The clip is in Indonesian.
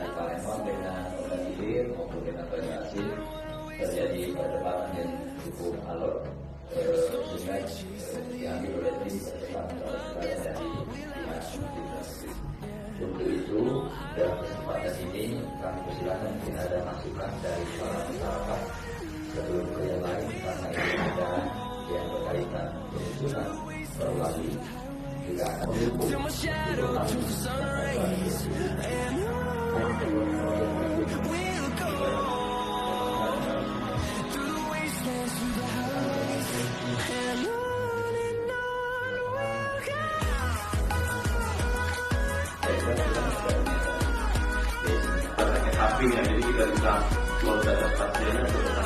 di Palembang dengan obat hilir maupun dengan obat asin terjadi perdebatan yang cukup alot sehingga diambil oleh tim percepatan dari pihak. Untuk itu dalam kesempatan ini kami persilakan mungkin ada masukan dari para masyarakat sebelum ke yang lain karena ini ada yang berkaitan penyusunan perwali juga akan mendukung samping ya, jadi kita bisa keluar data pasiennya